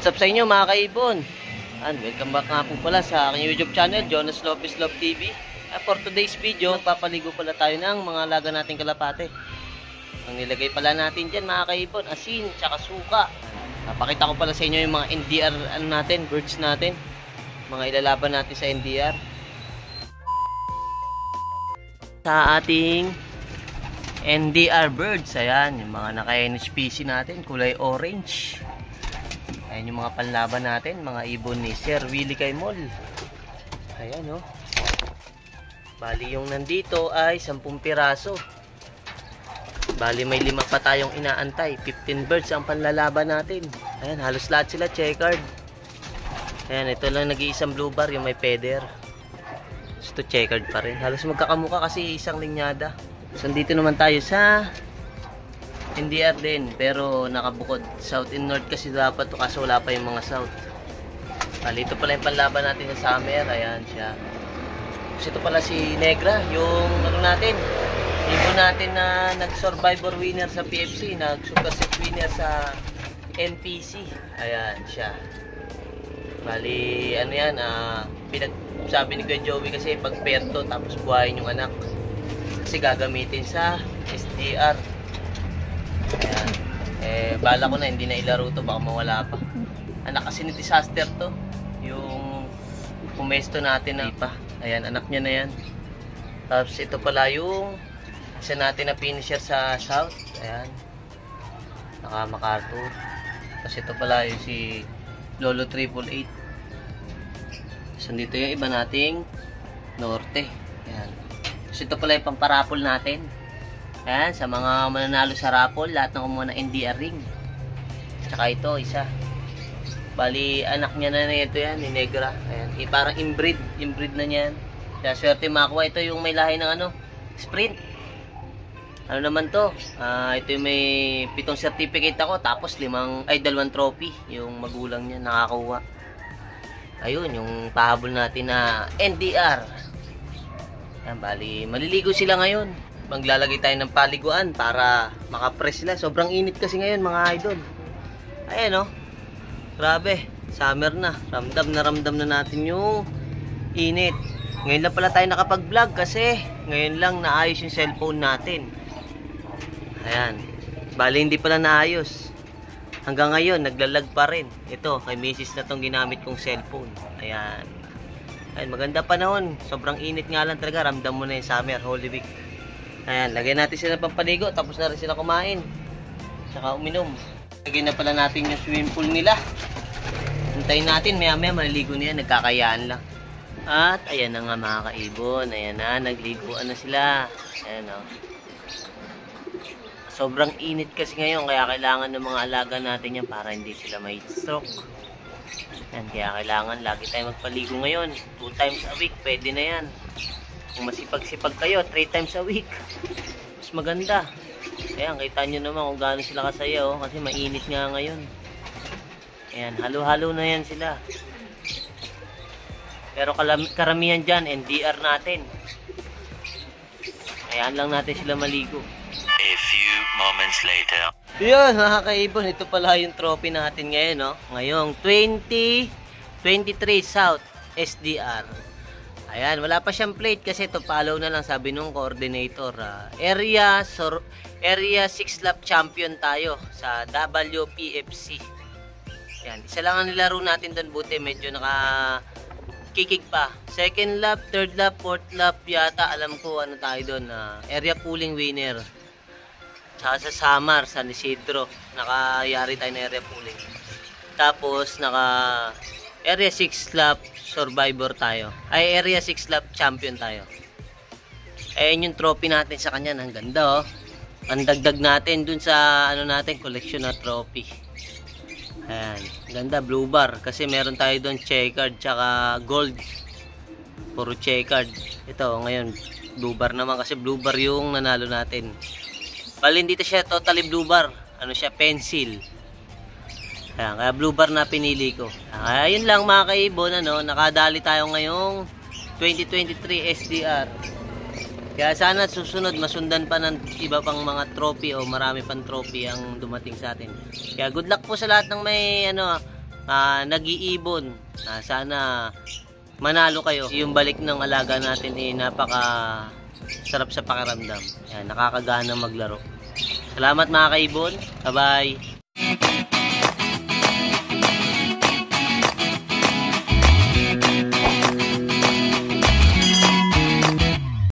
What's up sa inyo mga kaibon? And welcome back nga po pala sa aking YouTube channel, Jonas Lopez Love TV. For today's video, papaligo pala tayo ng mga alaga nating kalapate. Ang nilagay pala natin dyan mga kaibon, asin, tsaka suka. Napakita ko pala sa inyo yung mga NDR natin, birds natin. Mga ilalaban natin sa NDR. Sa ating NDR birds, ayan, yung mga naka-NHPC natin, kulay orange. Ayan yung mga panlaban natin, mga ibon ni Sir Willie Caimol. Ayan o. Bali yung nandito ay 10 piraso. Bali may 5 pa tayong inaantay. 15 birds ang panlalaban natin. Ayan, halos lahat sila checkered. Ayan, ito lang nag-iisang blue bar, yung may feather. Gusto checkered pa rin. Halos magkakamuka kasi isang linyada. So dito naman tayo sa NDR din, pero nakabukod south and north kasi dapat to, kaso wala pa yung mga south. Ito pala yung panlaban natin sa summer. Ayan siya. Kasi ito pala si Negra, yung ano natin, ibon natin na nag-survivor winner sa PFC, nag-super set winner sa NPC. Ayan siya. Bali ano yan, pinagsabi ni Kuya Joey kasi pag perto tapos buhayin yung anak kasi gagamitin sa SDR. Ayan. Bala ko na hindi na ilaro to, baka mawala pa. Anak kasi ni disaster to, yung pumesto natin na ipa. Ayan, anak niya na yan. Tapos ito pala yung isa natin na finisher sa south. Ayan, naka MacArthur. Tapos ito pala yung si Lolo 888. So dito yung iba nating norte. Ayan. Tapos ito pala yung pamparapol natin. Ayan, sa mga mananalo sa raffle, lahat ng kumuha ng NDR ring. Tsaka ito, isa. Bali, anak niya na ito yan, ni Negra. Ayan, parang inbreed na niyan. Kaya swerte makakuha. Ito yung may lahi ng sprint. Ano naman to? Ito yung may 7 certificate ako, tapos 2 trophy. Yung magulang niya nakakuha. Ayun, yung pahabol natin na NDR. Ayan, bali, maliligo sila ngayon. Maglalagay tayo ng paliguan para makapress sila. Sobrang init kasi ngayon mga idol. Ayan o. Grabe. Summer na. Ramdam na natin yung init. Ngayon lang pala tayo nakapag-vlog kasi ngayon lang naayos yung cellphone natin. Ayan. Bali hindi pala naayos. Hanggang ngayon naglalag pa rin. Ito kay Mrs. na tong ginamit kong cellphone. Ayan. Ayan, maganda panahon. Sobrang init nga lang talaga. Ramdam mo na yung summer, Holy Week. Ayan, lagyan natin sila pampaligo. Tapos na rin sila kumain. Tsaka uminom. Lagyan na pala natin yung swimming pool nila. Hintayin natin, maya maliligo niya. Nagkakayaan lang. At ayan na nga mga kaibon. Ayan na, nagliguan na sila. Ayan o. Sobrang init kasi ngayon. Kaya kailangan ng mga alaga natin yan para hindi sila may stroke. Ayan, kaya kailangan lagi tayo magpaligo ngayon. 2 times a week, pwede na yan. Kung masipag-sipag kayo, 3 times a week, mas maganda. Ayan, kita nyo naman kung gaano sila kasaya, oh, kasi mainit nga ngayon. Ayan, halo-halo na yan sila. Pero karamihan dyan, NDR natin. Ayan lang natin sila maligo. A few moments later. Yun, mga kaibon, ito pala yung trophy natin ngayon, no? Ngayong 2023 South SDR. Ayan, wala pa siyang plate kasi ito follow na lang, sabi nung coordinator. Area 6 lap champion tayo sa WPFC. Ayan, isa lang ang nilaro natin doon, buti medyo nakakikig pa. Second lap, third lap, fourth lap yata, alam ko ano tayo doon. Area pooling winner. Saka sa Samar, San Isidro, nakayari tayo na area pooling. Tapos area 6 lap survivor tayo. Ay, area 6 lap champion tayo. Ayan yung trophy natin sa kanya. Ang ganda, oh. Ang dagdag natin dun sa natin, collection na trophy. Ayan. Ganda, blue bar. Kasi meron tayo dun checkered tsaka gold. Puro checkered. Ito, ngayon, blue bar naman kasi blue bar yung nanalo natin. Bali, hindi siya totally blue bar. Ano siya, pencil. Ayan, kaya blue bar na pinili ko. Ayun lang mga kaibon, nakadali tayo ngayong 2023 SDR. Kaya sana susunod masundan pa ng iba pang mga trophy o marami pang trophy ang dumating sa atin. Kaya good luck po sa lahat ng may nag-iibon. Sana manalo kayo. Yung balik ng alaga natin napaka sarap sa pakiramdam. Yan, nakakagana maglaro. Salamat mga kaibon. Bye-bye.